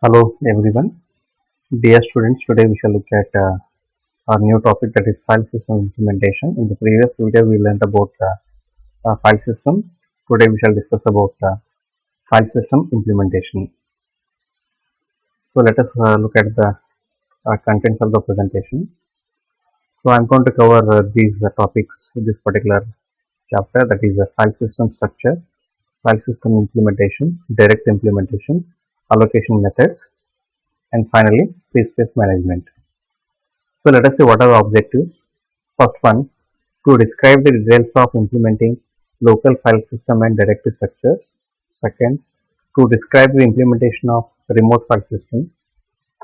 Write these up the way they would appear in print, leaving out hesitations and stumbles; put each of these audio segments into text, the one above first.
Hello everyone, dear students. Today we shall look at our new topic, that is file system implementation. In the previous video we learned about file system. Today we shall discuss about file system implementation. So let us look at the contents of the presentation. So I am going to cover these topics in this particular chapter, that is file system structure, file system implementation, direct implementation, allocation methods, and finally free space management. So let us see what are the objectives. First one, to describe the details of implementing local file system and directory structures. Second, to describe the implementation of remote file system.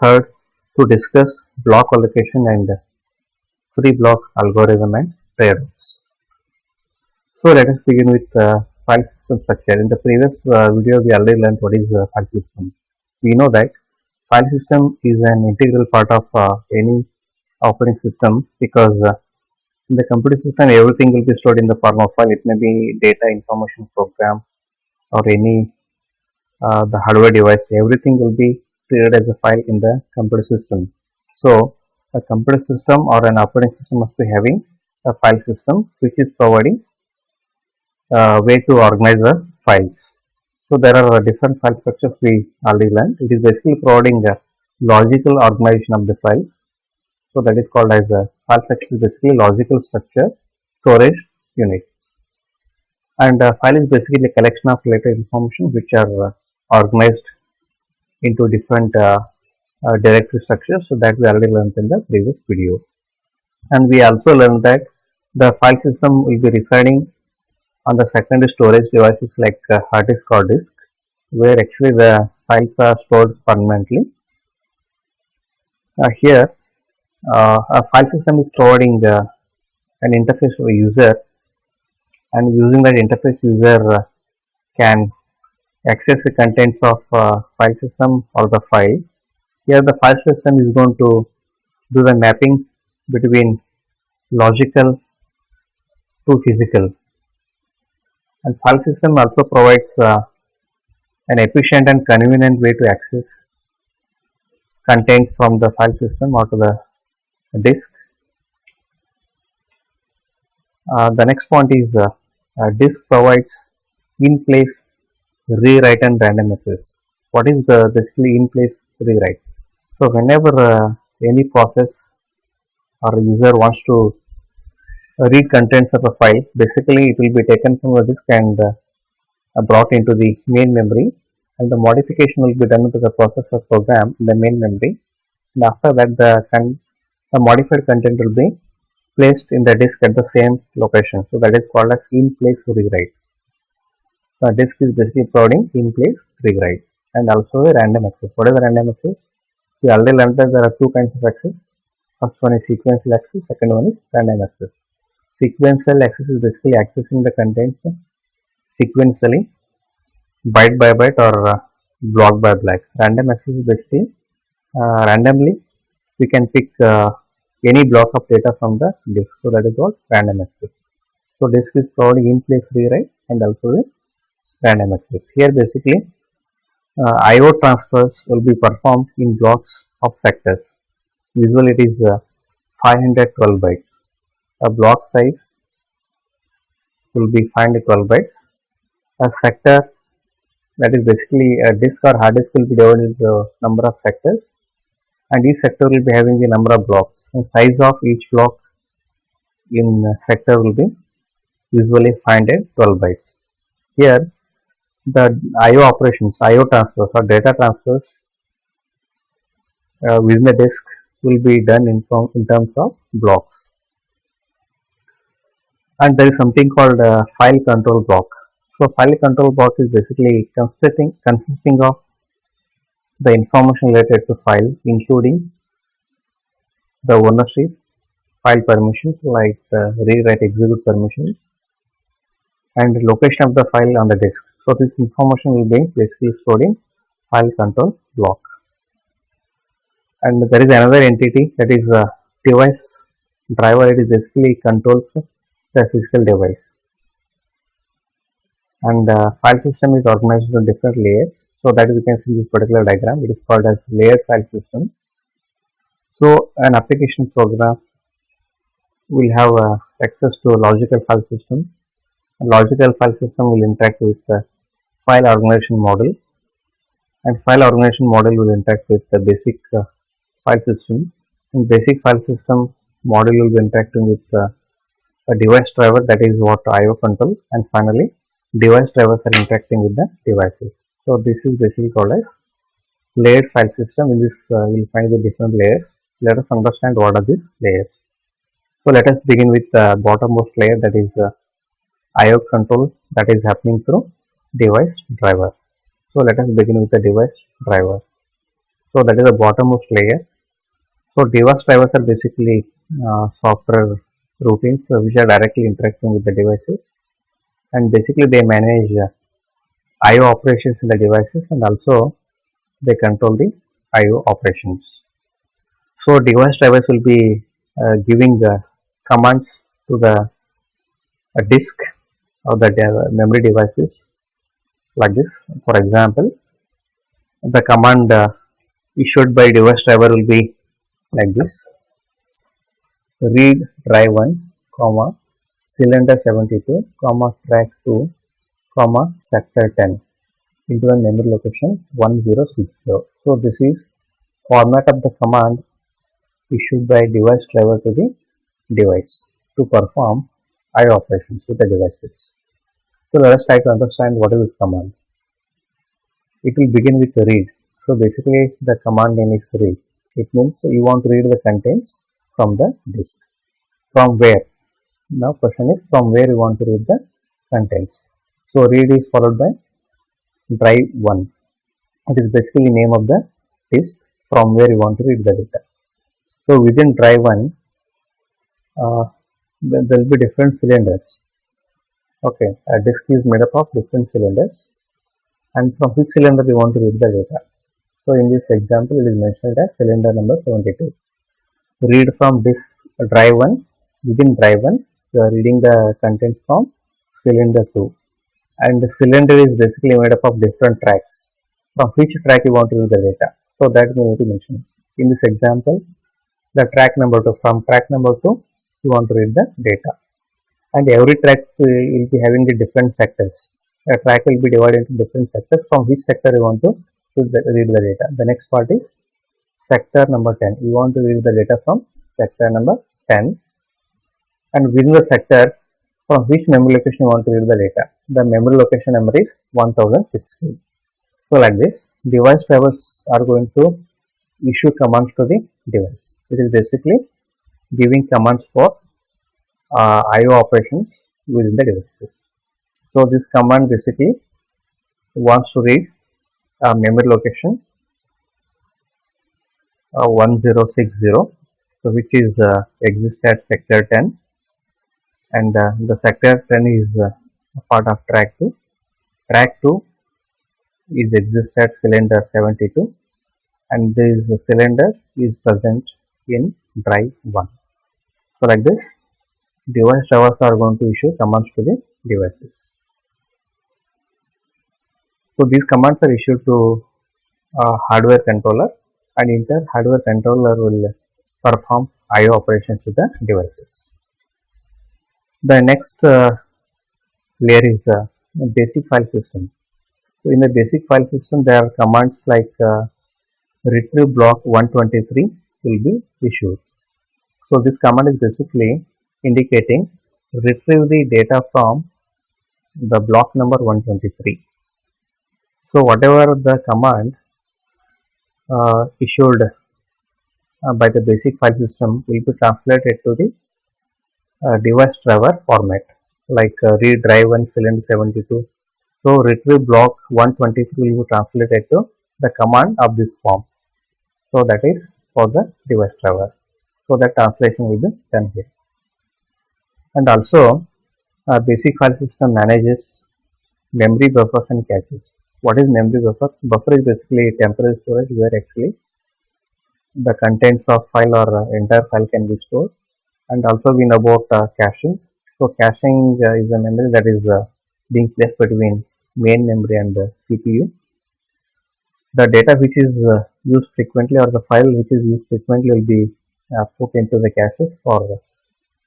Third, to discuss block allocation and free block algorithm and trade-offs. So let us begin with file system structure. In the previous video, we already learned what is file system. We know that file system is an integral part of any operating system, because in the computer system everything will be stored in the form of file. It may be data, information, program, or any the hardware device. Everything will be treated as a file in the computer system. So a computer system or an operating system must be having a file system which is providing way to organize the files. So there are different file structures we already learned. It is basically providing a logical organization of the files. So that is called as a file structure, is basically logical structure storage unit. And file is basically a collection of related information which are organized into different directory structures. So that we already learned in the previous video. And we also learned that the file system will be residing on the secondary storage devices like hard disk or disk, where actually the files are stored permanently. Here a file system is providing an interface for a user, and using that interface user can access the contents of file system or the file. Here the file system is going to do the mapping between logical to physical, and file system also provides an efficient and convenient way to access contents from the file system or to the disk. The next point is disk provides in-place rewrite and random access. What is the basically in-place rewrite? So whenever any process or user wants to read contents of a file, basically it will be taken from the disk and brought into the main memory, and the modification will be done to the processor program in the main memory, and after that the modified content will be placed in the disk at the same location. So that is called as in-place rewrite. The disk is basically providing in-place rewrite and also a random access. What is the random access? We already learned that there are two kinds of access. First one is sequential access, second one is random access. Sequential access is basically accessing the contents sequentially, byte by byte or block by block. Random access is basically randomly we can pick any block of data from the disk. So that is called random access. So disk is providing in-place rewrite and also a random access. Here basically I/O transfers will be performed in blocks of sectors. Usually it is 512 bytes. A block size will be 512 bytes. A sector, that is basically a disk or hard disk, will be divided into number of sectors, and each sector will be having the number of blocks, and size of each block in sector will be usually 512 bytes. Here the I/O operations, I/O transfers or data transfers within the disk will be done in terms of blocks. And there is something called file control block. So file control block is basically consisting of the information related to file, including the ownership, file permissions like rewrite, execute permissions, and location of the file on the disk. So this information will be basically stored in file control block. And there is another entity, that is device driver. It is basically controls the physical device. And file system is organized into different layers. So that we can see this particular diagram. It is called as layered file system. So an application program will have access to a logical file system. A logical file system will interact with the file organization model, and file organization model will interact with the basic file system. And basic file system model will be interacting with a device driver, that is what IO control, and finally device drivers are interacting with the devices. So this is basically called as layered file system. In this we will find the different layers. Let us understand what are these layers. So let us begin with the bottommost layer, that is IO control, that is happening through device driver. So let us begin with the device driver. So that is the bottommost layer. So device drivers are basically software routines which are directly interacting with the devices, and basically they manage IO operations in the devices, and also they control the IO operations. So device drivers will be giving the commands to the disk of the memory devices like this. For example, the command issued by device driver will be like this: read drive 1, comma, cylinder 72, comma, track 2, comma, sector 10 into a memory location 1060. So this is format of the command issued by device driver to the device to perform IO operations with the devices. So let us try to understand what is this command. It will begin with read. So basically the command name is read. It means you want to read the contents from the disk. From where? Now question is, from where you want to read the contents. So read is followed by drive 1. It is basically name of the disk from where you want to read the data. So within drive 1, there will be different cylinders. Okay, a disk is made up of different cylinders, and from which cylinder we want to read the data. So in this example, it is mentioned as cylinder number 72. Read from this drive 1. Within drive 1, you are reading the contents from cylinder 2, and the cylinder is basically made up of different tracks. From which track you want to read the data. So that we need to mention. In this example, the track number 2, from track number 2, you want to read the data. And every track will be having the different sectors. A track will be divided into different sectors. From which sector you want to read the data. The next part is sector number 10. You want to read the data from sector number 10. And within the sector, from which memory location you want to read the data. The memory location number is 1060. So like this, device drivers are going to issue commands to the device. It is basically giving commands for IO operations within the devices. So this command basically wants to read memory location 1060, so which is exists at sector 10, and the sector 10 is a part of track 2. Track 2 is exists at cylinder 72, and this cylinder is present in drive 1. So like this, device drivers are going to issue commands to the devices. So these commands are issued to hardware controller, and in turn hardware controller will perform IO operations with the devices. The next layer is basic file system. So in the basic file system, there are commands like retrieve block 123 will be issued. So this command is basically indicating retrieve the data from the block number 123. So whatever the command issued by the basic file system will be translated to the device driver format, like read drive 1 cylinder 72. So retrieve block 123 will be translated to the command of this form. So that is for the device driver. So that translation will be done here. And also basic file system manages memory buffers and caches. What is memory buffer? Buffer is basically temporary storage where actually the contents of file or entire file can be stored. And also we know about caching. So caching is a memory that is being placed between main memory and the CPU. The data which is used frequently, or the file which is used frequently, will be put into the caches for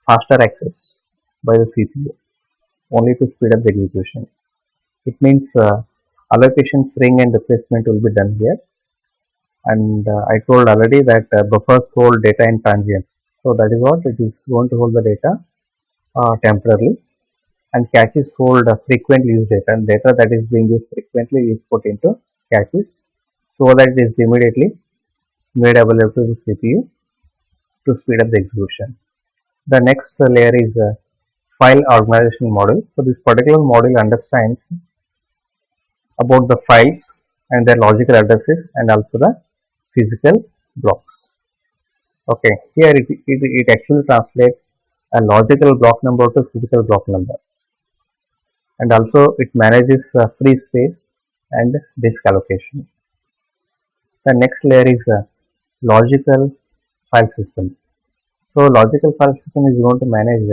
faster access by the CPU, only to speed up the execution. It means allocation, freeing and replacement will be done here. And I told already that buffers hold data in transient. So that is what it is going to hold the data temporarily, and caches hold frequently used data, and data that is being used frequently is put into caches so that it is immediately made available to the CPU to speed up the execution. The next layer is file organization model. So this particular model understands about the files and their logical addresses and also the physical blocks. Okay, here it actually translates a logical block number to physical block number, and also it manages free space and disk allocation. The next layer is logical file system. So logical file system is going to manage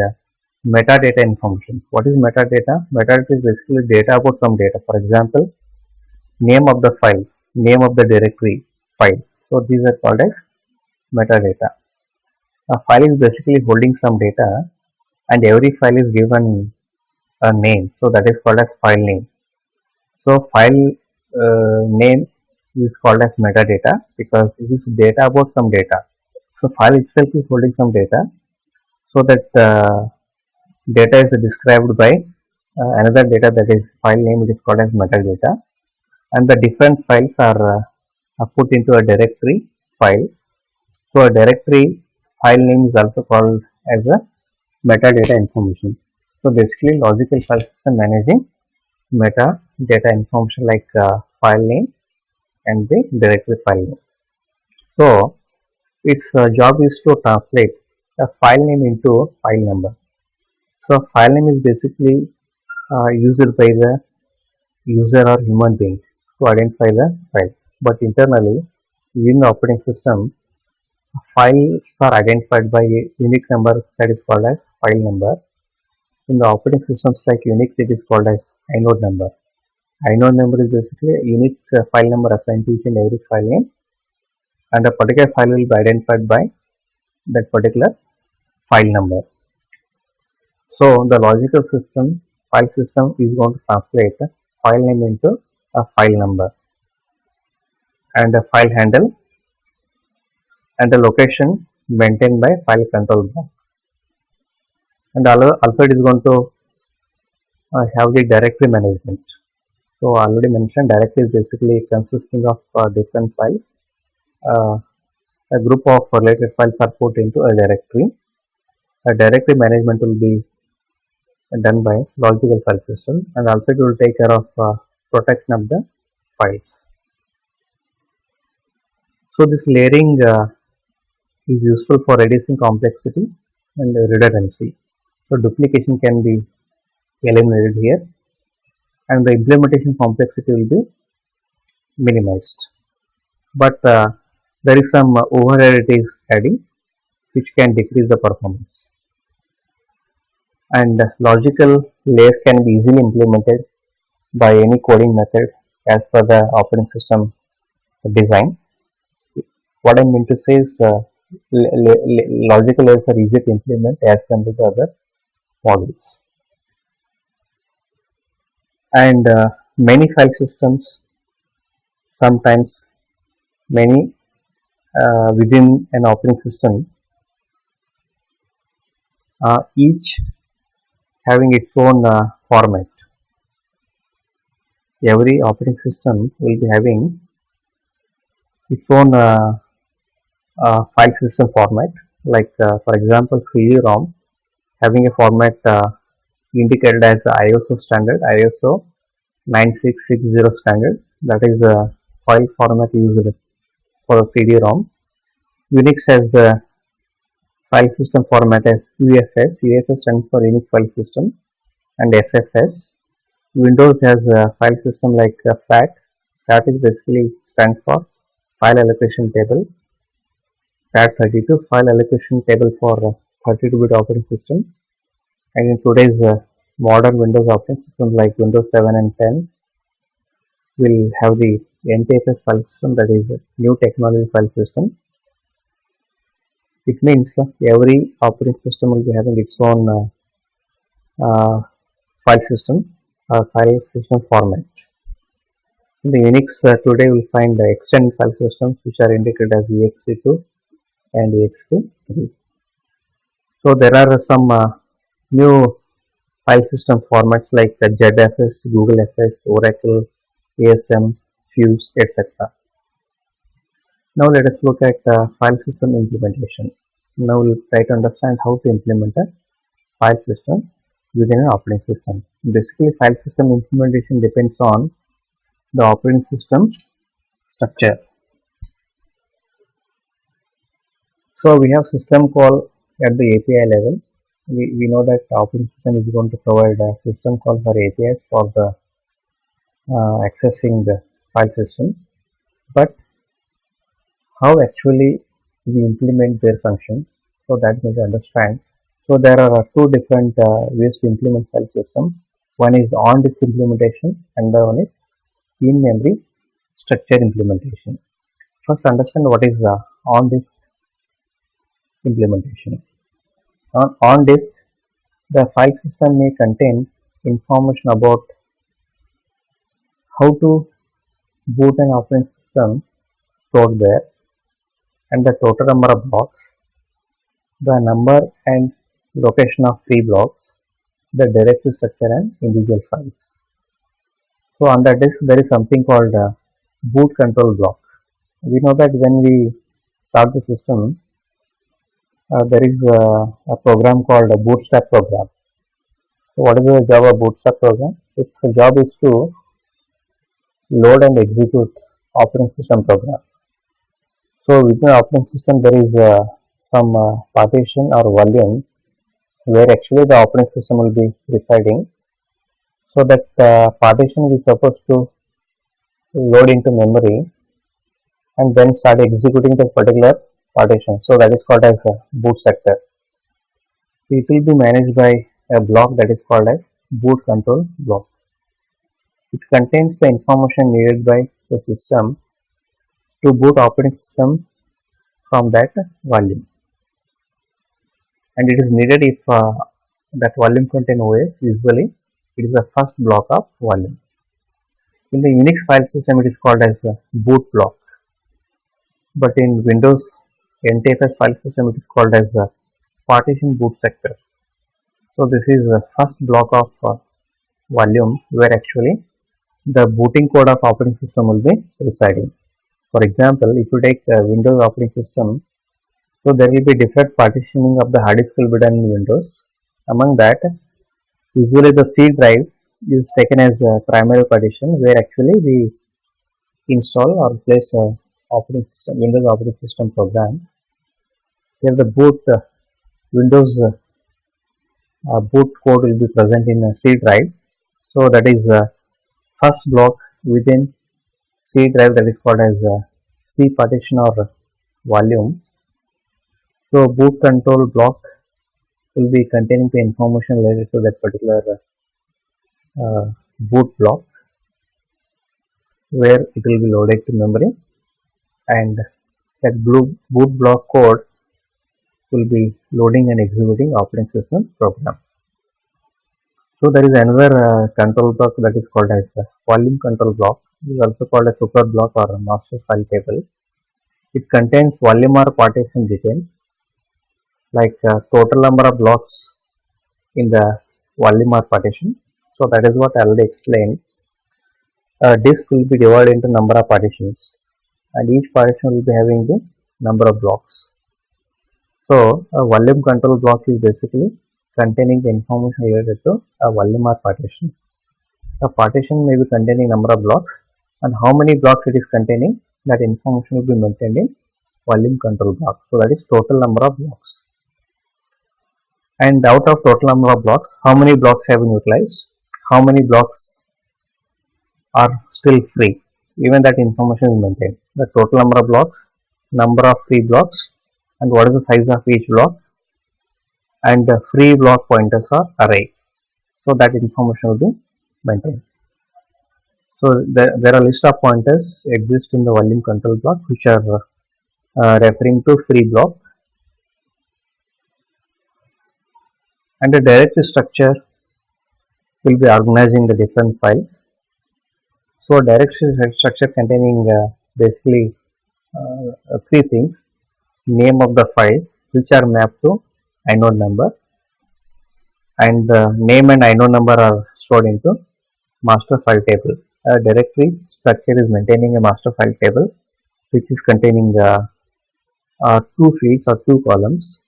metadata information. What is metadata? Metadata is basically data about some data. For example, name of the file, name of the directory file. So these are called as metadata. A file is basically holding some data, and every file is given a name. So that is called as file name. So file name is called as metadata because it is data about some data. So file itself is holding some data, so that data is described by another data, that is file name. It is called as metadata, and the different files are put into a directory file. So a directory file name is also called as a metadata information. So basically logical file system managing metadata information like file name and the directory file name. So its job is to translate a file name into file number. So file name is basically used by the user or human being to identify the files, but internally within the operating system, files are identified by a unique number that is called as file number. In the operating systems like Unix, it is called as inode number. Inode number is basically a unique file number assigned to each and every file name, and a particular file will be identified by that particular file number. So the logical system, file system, is going to translate a file name into a file number, and a file handle, and the location maintained by file control block. And also it is going to have the directory management. So already mentioned, directory is basically consisting of different files. A group of related files are put into a directory. A directory management will be done by logical file system, and also it will take care of protection of the files. So this layering is useful for reducing complexity and redundancy. So duplication can be eliminated here, and the implementation complexity will be minimized. But there is some overhead it is adding, which can decrease the performance. And logical layers can be easily implemented by any coding method as per the operating system design. What I mean to say is logical layers are easy to implement as compared to other modules. And many file systems, sometimes many within an operating system, each having its own format. Every operating system will be having its own file system format. Like for example, CD-ROM having a format indicated as ISO standard, ISO 9660 standard. That is the file format used for CD-ROM. Unix has the file system format as UFS. UFS stands for Unique File System, and FFS. Windows has a file system like FAT. FAT is basically stands for File Allocation Table. FAT32, File Allocation Table for 32-bit operating system. And in today's modern Windows operating systems like Windows 7 and 10 will have the NTFS file system, that is new technology file system. It means every operating system will be having its own file system or file system format. In the Unix today we will find the extended file systems which are indicated as ext2 and ext3. So there are some new file system formats like ZFS, Google FS, Oracle, ASM, Fuse, etc. Now let us look at file system implementation. Now we'll try to understand how to implement a file system within an operating system. Basically, file system implementation depends on the operating system structure. So we have system call at the API level. We know that the operating system is going to provide a system call for APIs for the accessing the file system, but how actually we implement their functions, so that we understand. So there are two different ways to implement file system. One is on disk implementation and the one is in memory structure implementation. First understand what is the on disk implementation. On disk, the file system may contain information about how to boot an operating system stored there, and the total number of blocks, the number and location of free blocks, the directory structure and individual files. So on the disk there is something called boot control block. We know that when we start the system, there is a program called a bootstrap program. So what is the job of bootstrap program? Its job is to load and execute operating system program. So within the operating system there is some partition or volume where actually the operating system will be residing. So that partition is supposed to load into memory and then start executing the particular partition. So that is called as a boot sector. So it will be managed by a block that is called as boot control block. It contains the information needed by the system to boot operating system from that volume, and it is needed if that volume contain OS. Usually it is the first block of volume. In the Unix file system it is called as a boot block, but in Windows NTFS file system it is called as a partition boot sector. So this is the first block of volume where actually the booting code of operating system will be residing. For example, if you take Windows operating system, so there will be different partitioning of the hard disk will be done in Windows. Among that, usually the C drive is taken as a primary partition where actually we install or place a operating system, Windows operating system program. Here the boot Windows boot code will be present in a C drive. So that is first block within C drive, that is called as C partition or volume. So boot control block will be containing the information related to that particular boot block where it will be loaded to memory, and that boot block code will be loading and executing operating system program. So there is another control block that is called as volume control block. It is also called a super block or a master file table. It contains volume or partition details like total number of blocks in the volume or partition. So that is what I already explained. A disk will be divided into number of partitions, and each partition will be having the number of blocks. So a volume control block is basically containing the information related to a volume or partition. A partition may be containing number of blocks, and how many blocks it is containing, that information will be maintained in volume control block. So that is total number of blocks. And out of total number of blocks, how many blocks have been utilized, how many blocks are still free, even that information is maintained. The total number of blocks, number of free blocks, and what is the size of each block, and the free block pointers are array. So that information will be maintained. So there are list of pointers exist in the volume control block which are referring to free block, and the directory structure will be organizing the different files. So directory structure containing basically three things: name of the file which are mapped to inode number, and the name and inode number are stored into master file table. A directory structure is maintaining a master file table which is containing two fields or two columns,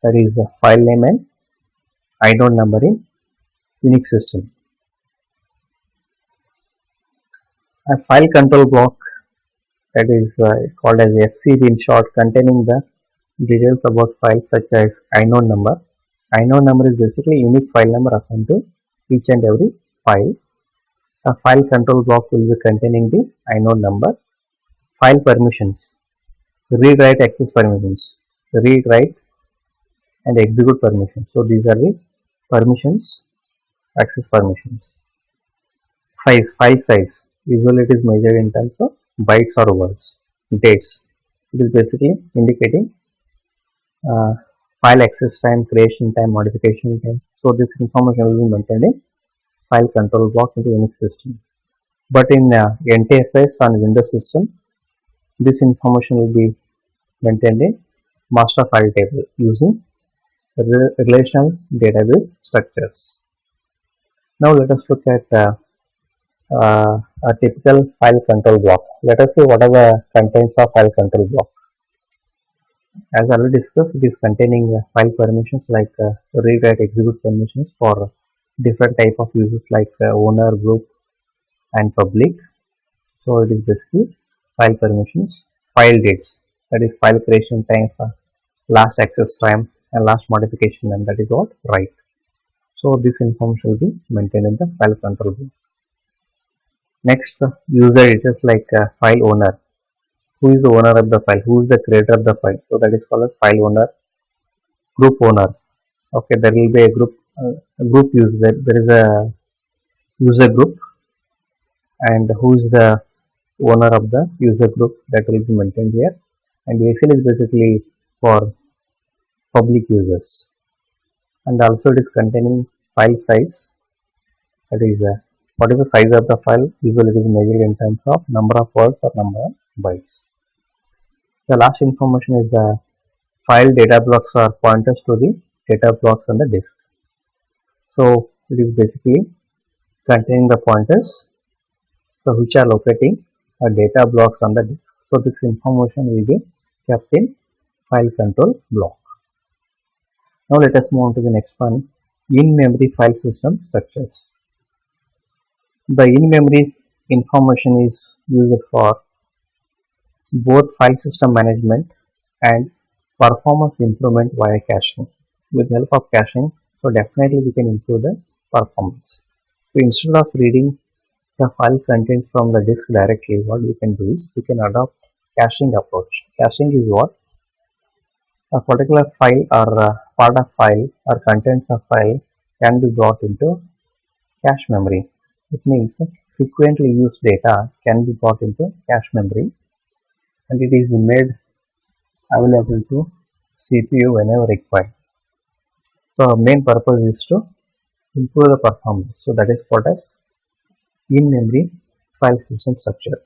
that is file name and inode number in Unix system. A file control block, that is called as FCB in short, containing the details about files such as inode number. Inode number is basically unique file number assigned to each and every file. A file control block will be containing the inode number. File permissions, read write access permissions, read write and execute permissions. So these are the permissions, access permissions. Size, file size, usually it is measured in terms of bytes or words. Dates, it is basically indicating file access time, creation time, modification time. So this information will be maintained in file control block in the Unix system. But in NTFS on Windows system, this information will be maintained in master file table using relational database structures. Now let us look at a typical file control block. Let us see what are the contents of file control block. As already discussed, it is containing file permissions like read, write, execute permissions for different type of users like owner, group, and public. So it is basically file permissions, file dates, that is file creation time, last access time, and last modification, and that is what write. So this information will be maintained in the file control block. Next, user details like file owner. Who is the owner of the file? Who is the creator of the file? So that is called as file owner. Group owner. Okay, there will be a group user. There is a user group, and who is the owner of the user group, that will be maintained here. And ACL is basically for public users, and also it is containing file size, that is what is the size of the file. Usually it is measured in terms of number of words or number of bytes. The last information is the file data blocks are pointers to the data blocks on the disk. So it is basically containing the pointers, so which are locating data blocks on the disk. So this information will be kept in file control block. Now let us move on to the next one, in-memory file system structures. The in-memory information is used for both file system management and performance improvement via caching. With the help of caching, so definitely we can improve the performance. So instead of reading the file content from the disk directly, what we can do is we can adopt caching approach. Caching is what? A particular file or part of file or contents of file can be brought into cache memory. It means frequently used data can be brought into cache memory, and it is made available to CPU whenever required. So our main purpose is to improve the performance. So that is called as in-memory file system structure.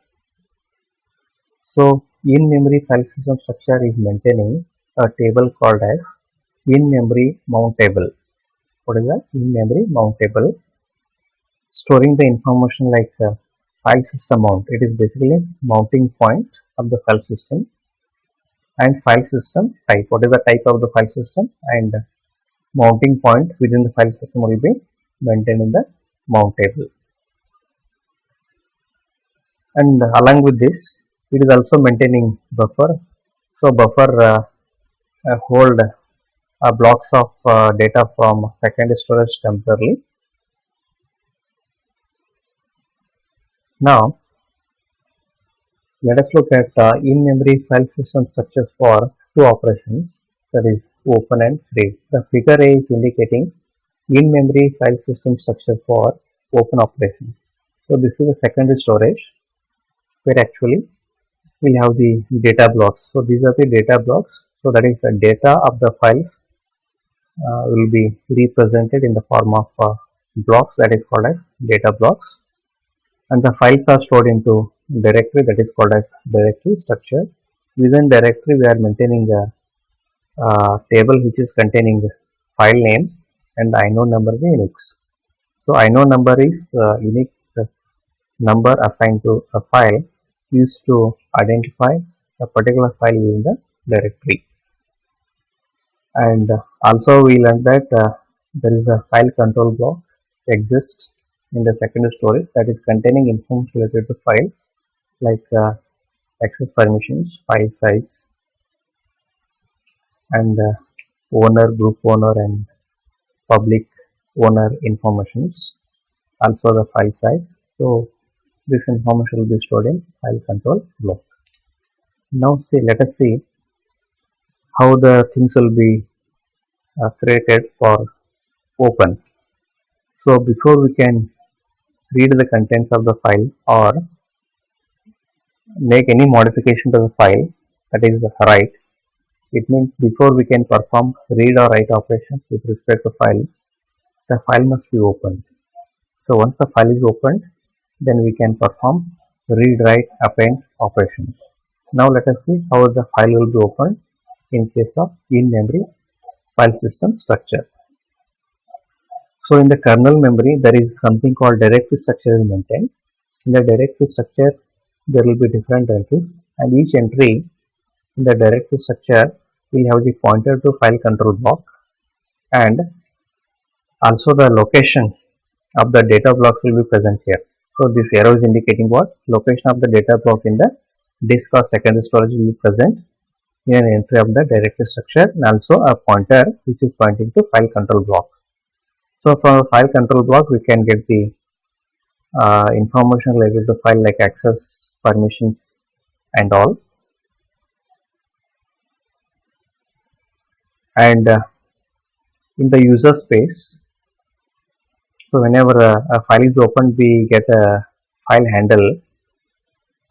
So in-memory file system structure is maintaining a table called as in-memory mount table. What is that? In-memory mount table, storing the information like file system mount. It is basically mounting point of the file system, and file system type. What is the type of the file system, and mounting point within the file system will be maintained in the mount table. And along with this, it is also maintaining buffer. So buffer hold blocks of data from secondary storage temporarily. Now let us look at in-memory file system structures for two operations, that is open and read. The figure A is indicating in-memory file system structure for open operation. So this is the secondary storage where actually we'll have the data blocks. So these are the data blocks. So that is the data of the files will be represented in the form of blocks, that is called as data blocks, and the files are stored into directory, that is called as directory structure. Within directory we are maintaining a table which is containing file name and the inode number the Unix. So inode number is unique number assigned to a file used to identify a particular file within the directory. And also we learned that there is a file control block exists in the secondary storage that is containing information related to file like access permissions, file size, and owner, group owner, and public owner informations, also the file size. So this information will be stored in file control block. Now let us see how the things will be created for open. So before we can read the contents of the file or make any modification to the file, that is write, it means before we can perform read or write operations with respect to file, the file must be opened. So once the file is opened, then we can perform read, write, append operations. Now let us see how the file will be opened in case of in-memory file system structure. So in the kernel memory, there is something called directory structure is maintained. In the directory structure, there will be different entries, and each entry in the directory structure will have the pointer to file control block, and also the location of the data blocks will be present here. So this arrow is indicating what? Location of the data block in the disk or secondary storage will be present in an entry of the directory structure, and also a pointer which is pointing to file control block. So from a file control block we can get the information related to file like access, permissions, and all. And in the user space, so whenever a file is opened, we get a file handle.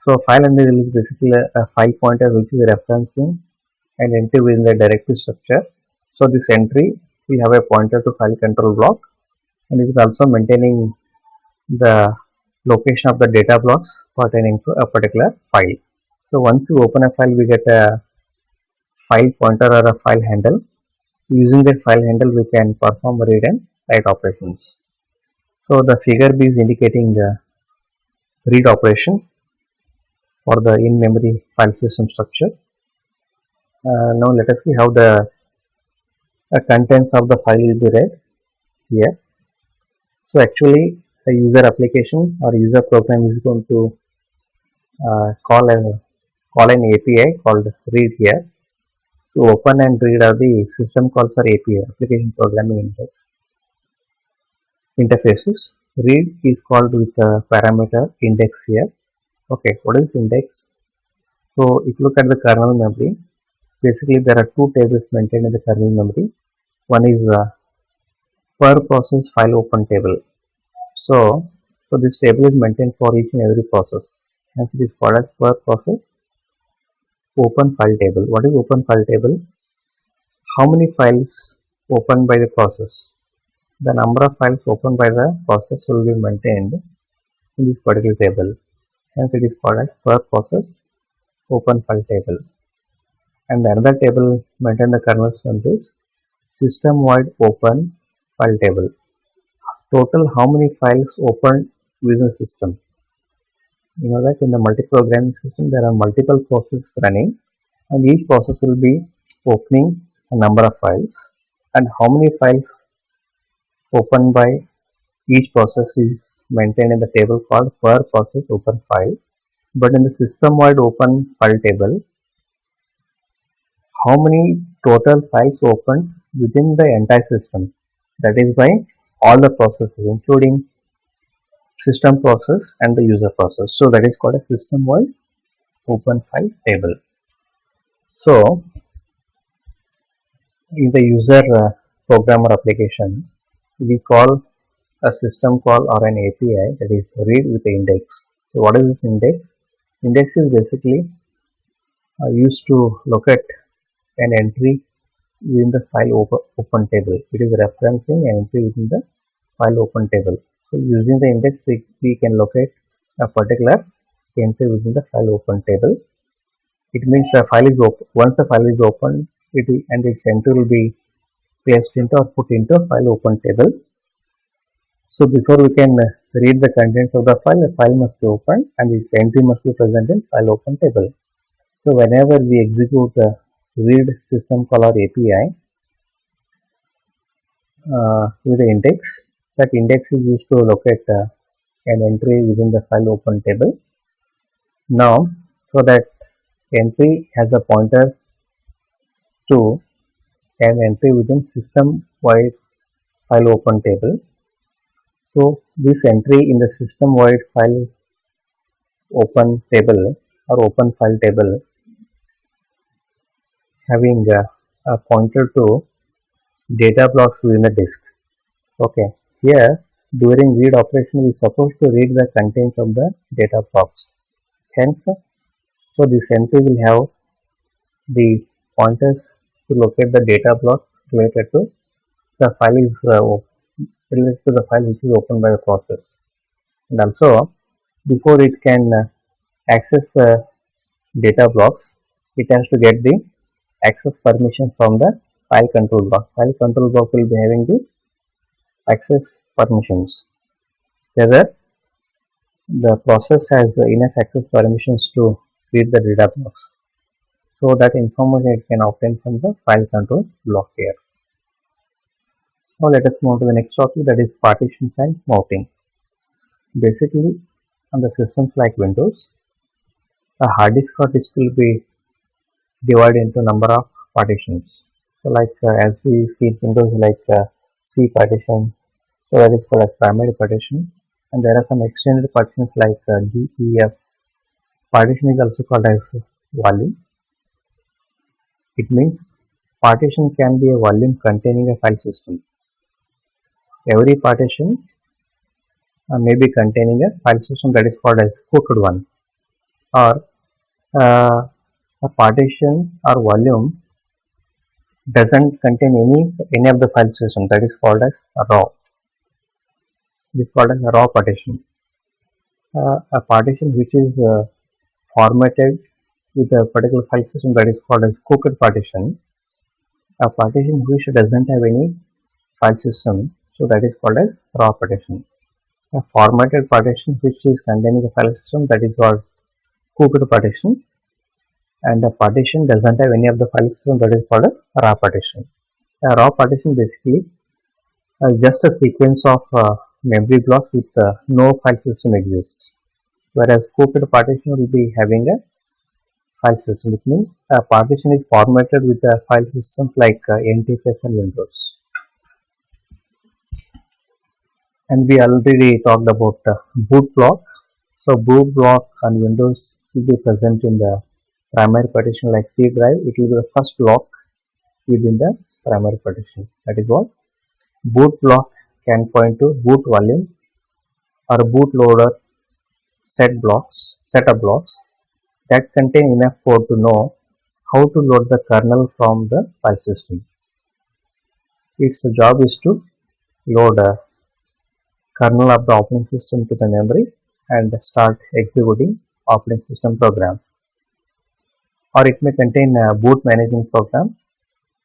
So file handle is basically a file pointer which is referencing an entry within the directory structure. So this entry will have a pointer to file control block, and it is also maintaining the location of the data blocks pertaining to a particular file. So once you open a file, we get a file pointer or a file handle. Using the file handle, we can perform read and write operations. So the figure B is indicating the read operation for the in-memory file system structure. Now let us see how the contents of the file will be read here. So actually a user application or user program is going to call an API called read here to open and read are the system calls for API, application programming interfaces. Read is called with a parameter index here. Okay, what is index? So if you look at the kernel memory, basically there are two tables maintained in the kernel memory. One is per process file open table. So this table is maintained for each and every process. Hence it is called as per process open file table. What is open file table? How many files opened by the process? The number of files opened by the process will be maintained in this particular table. Hence it is called as per process open file table. And another table maintained the kernel memory is system wide open file table. Total how many files opened within the system? You know that in the multi-programming system there are multiple processes running, and each process will be opening a number of files, and how many files opened by each process is maintained in the table called per process open file. But in the system wide open file table, how many total files opened within the entire system, that is by all the processes including system process and the user process. So that is called a system wide open file table. So in the user programmer application, we call a system call or an API that is read with the index. So what is this index? Index is basically used to locate an entry within the file open table. It is referencing an entry within the file open table. So using the index we can locate a particular entry within the file open table. It means the file is open. Once the file is open, and its entry will be placed into or put into a file open table. So before we can read the contents of the file must be opened and its entry must be present in file open table. So whenever we execute the read system call or API with the index, that index is used to locate an entry within the file open table. Now, so that entry has a pointer to an entry within system wide file open table. So this entry in the system wide file open table or open file table having a pointer to data blocks within the disk. Okay, here during read operation we are supposed to read the contents of the data blocks. Hence, so this entry will have the pointers to locate the data blocks related to the file related to the file which is opened by the process. And also, before it can access data blocks, it has to get the access permission from the file control block. File control block will be having the access permissions. Whether the process has enough access permissions to read the data blocks. So that information it can obtain from the file control block here. Now let us move to the next topic, that is partitions and mounting. Basically, on the systems like Windows, a hard disk or disk will be divided into number of partitions. So like as we see in Windows, like C partition, so that is called as primary partition, and there are some extended partitions like D, E, F. Partition is also called as volume. It means partition can be a volume containing a file system. Every partition may be containing a file system that is called as cooked one, or a partition or volume doesn't contain any of the file system, that is called as raw. It is called as a raw partition. A partition which is formatted with a particular file system, that is called as cooked partition. A partition which doesn't have any file system, so that is called as raw partition. A formatted partition which is containing a file system, that is called cooked partition, and the partition doesn't have any of the file system, that is called a raw partition. A raw partition basically just a sequence of memory blocks with no file system exists, whereas cooked partition will be having a file system. It means a partition is formatted with a file systems like NTFS and Windows. And we already talked about boot block. So boot block on Windows will be present in the primary partition like C drive. It will be the first block within the primary partition. That is what boot block can point to boot volume or bootloader set of blocks that contain enough code to know how to load the kernel from the file system. Its job is to load a kernel of the operating system to the memory and start executing operating system program. Or it may contain a boot management program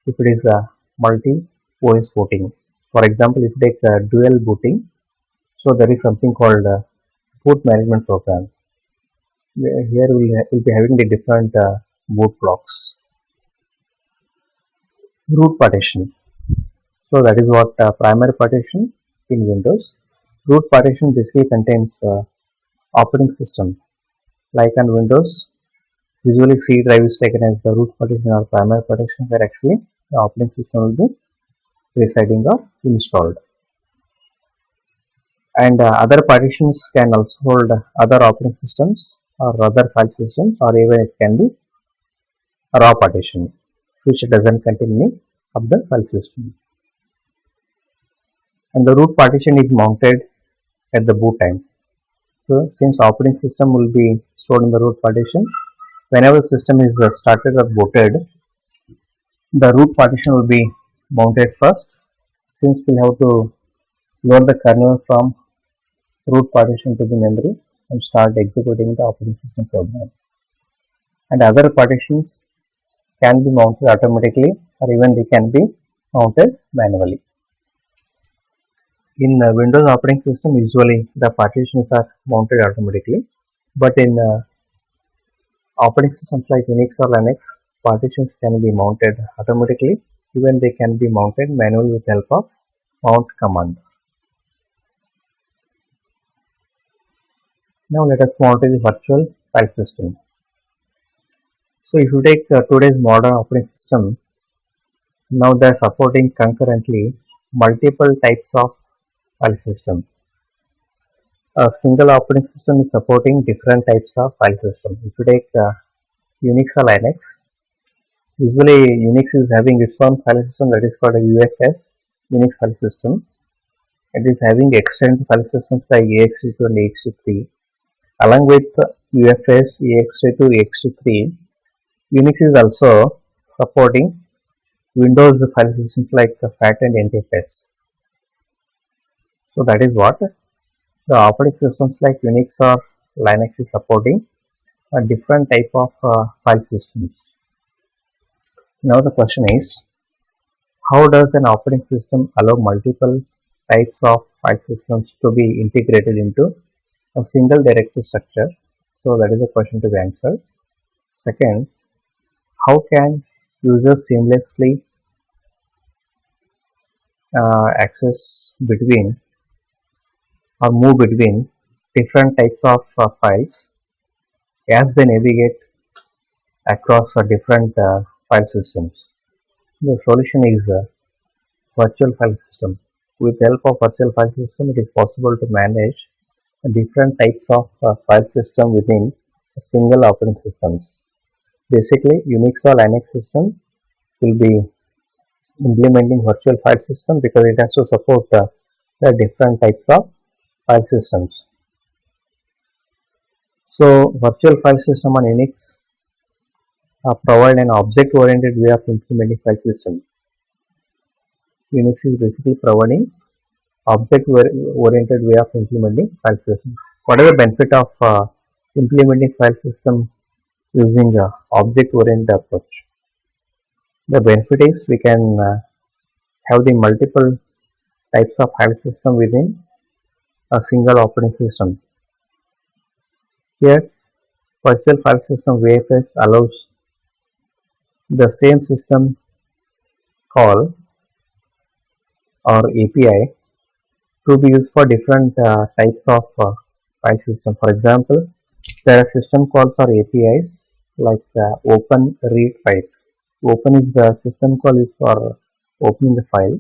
if it is a multi-OS booting. For example, if you take dual booting, so there is something called boot management program. Here we will be having the different boot blocks. Root partition. So that is what primary partition in Windows. Root partition basically contains operating system. Like on Windows, usually C drive is taken as the root partition or primary partition, where actually the operating system will be residing or installed. And other partitions can also hold other operating systems or other file systems, or even it can be a raw partition which doesn't contain any of the file system. and the root partition is mounted at the boot time. So since operating system will be stored in the root partition, whenever the system is started or booted, the root partition will be mounted first, since we have to load the kernel from root partition to the memory and start executing the operating system program. And other partitions can be mounted automatically, or even they can be mounted manually. In Windows operating system, usually the partitions are mounted automatically, but in operating systems like Unix or Linux, partitions can be mounted automatically, even they can be mounted manually with help of mount command. Now let us move on to the virtual file system. So if you take today's modern operating system, now they are supporting concurrently multiple types of file system. A single operating system is supporting different types of file system. If you take Unix or Linux, usually Unix is having its own file system that is called a UFS, Unix file system. It is having extended file systems like ext2 and ext3. Along with UFS, ext2, ext3, Unix is also supporting Windows file systems like FAT and NTFS. So that is what the operating systems like Unix or Linux is supporting a different type of file systems. Now the question is, how does an operating system allow multiple types of file systems to be integrated into a single directory structure? So that is a question to be answered. Second, how can users seamlessly access between or move between different types of files as they navigate across different file systems? The solution is virtual file system. With the help of virtual file system, it is possible to manage different types of file system within a single operating systems. Basically, Unix or Linux system will be implementing virtual file system because it has to support the different types of file systems. So, virtual file system on Unix provide an object-oriented way of implementing file system. Unix is basically providing object-oriented way of implementing file system. What is the benefit of implementing file system using the object-oriented approach? The benefit is we can have the multiple types of file system within a single operating system. Here, virtual file system VFS allows the same system call or API to be used for different types of file system. For example, there are system calls or APIs like open, read, write. Open is the system call is for opening the file.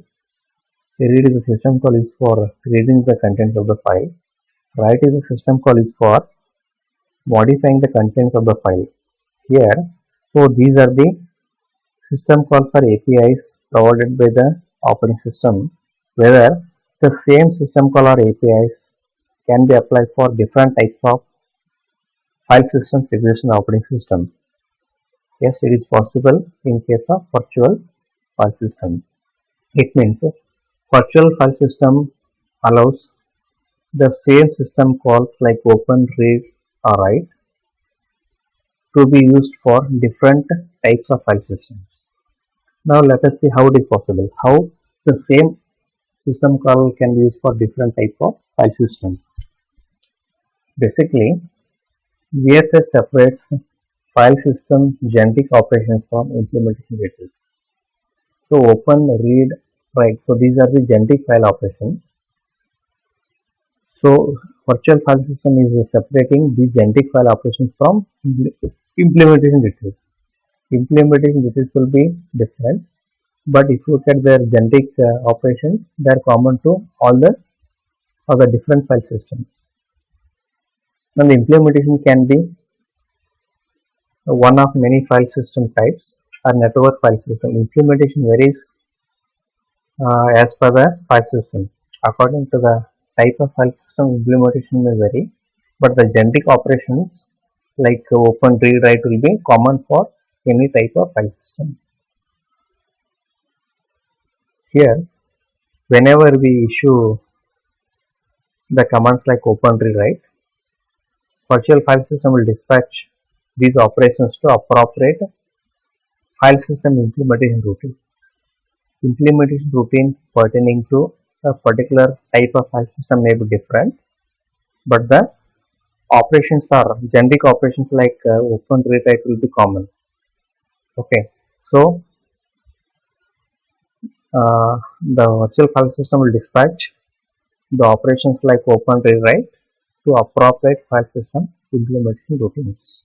Read is the system call is for reading the contents of the file. Write is the system call is for modifying the contents of the file. Here, so these are the system calls or APIs provided by the operating system, whether the same system call or APIs can be applied for different types of file systems exist in operating system. Yes, it is possible in case of virtual file system. It means virtual file system allows the same system calls like open, read or write to be used for different types of file systems. Now let us see how it is possible. How the same system call can be used for different type of file system. Basically, VFS separates file system generic operations from implementation details. So open, read, write. So these are the generic file operations. So virtual file system is separating the generic file operations from implementation details. Implementation details will be different, but if you look at their generic operations, they are common to all the different file systems. Now the implementation can be one of many file system types or network file system. Implementation varies as per the file system. according to the type of file system, implementation may vary, but the generic operations like open, read, write will be common for any type of file system. Here, whenever we issue the commands like open, read, write, virtual file system will dispatch these operations to appropriate file system implementation routine. Implementation routine pertaining to a particular type of file system may be different, but the operations are generic operations like open, read, write will be common. Okay, so the virtual file system will dispatch the operations like open, read, write to appropriate file system implementation routines.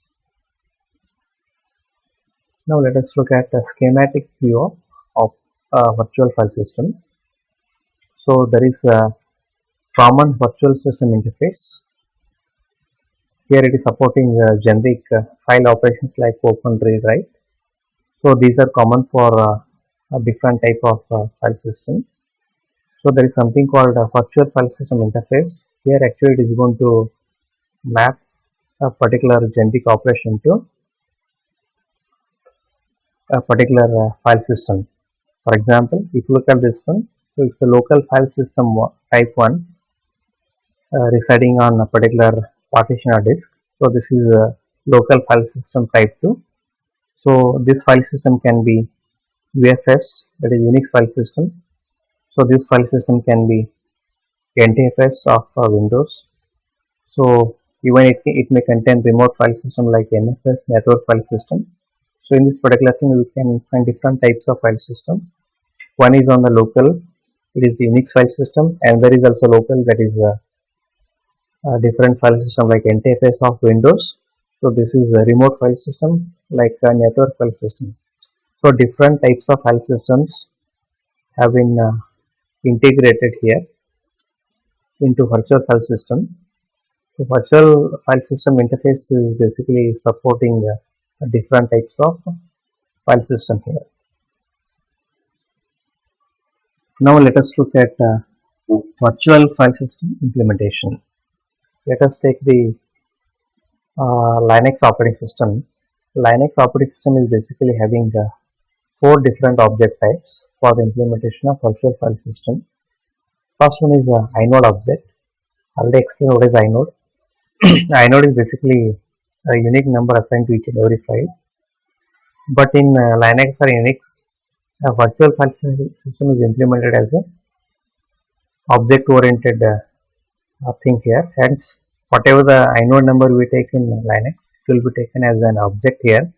Now let us look at a schematic view of a virtual file system. So there is a common virtual system interface. Here it is supporting generic file operations like open, read, write. So these are common for a different type of file system. So there is something called a virtual file system interface. Here actually it is going to map a particular generic operation to a particular file system. For example, if you look at this one, so it's a local file system type 1 residing on a particular partition or disk. So this is a local file system type 2. So this file system can be UFS, that is Unix file system. So this file system can be NTFS of Windows. So even it may contain remote file system like NFS, network file system. So in this particular thing, we can find different types of file system. One is on the local, it is the Unix file system, and there is also local, that is a different file system like NTFS of Windows. So this is a remote file system like a network file system. So different types of file systems have been integrated here into virtual file system. So virtual file system interface is basically supporting different types of file system here. Now let us look at virtual file system implementation. Let us take the Linux operating system. Linux operating system is basically having 4 different object types for the implementation of virtual file system. First one is inode object. I'll explain what is inode. Inode is basically a unique number assigned to each and every file. But in Linux or Unix, a virtual file system is implemented as a object-oriented thing here. Hence, whatever the inode number we take in Linux will be taken as an object here.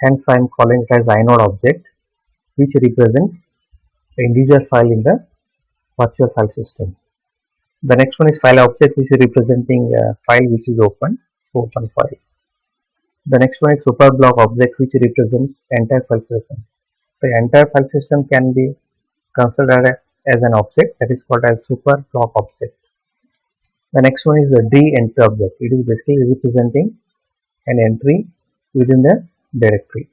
Hence, I am calling it as inode object, which represents the integer file in the virtual file system. The next one is file object, which is representing a file which is open file. The next one is super block object, which represents entire file system. The entire file system can be considered as an object, that is called as super block object. The next one is the D entry object. It is basically representing an entry within the directory.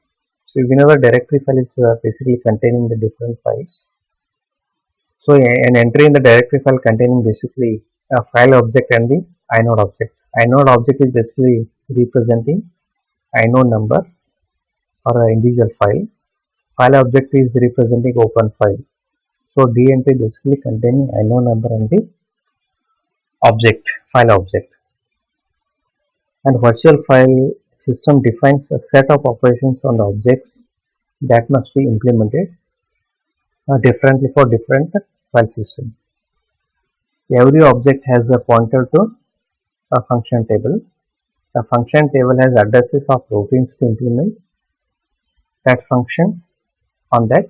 So whenever directory file is basically containing the different files. So an entry in the directory file containing basically a file object and the inode object. Inode object is basically representing inode number or an individual file. File object is representing open file. So D entry basically containing inode number and the object, file object. And virtual file system defines a set of operations on the objects that must be implemented differently for different file system. Every object has a pointer to a function table. The function table has addresses of routines to implement that function on that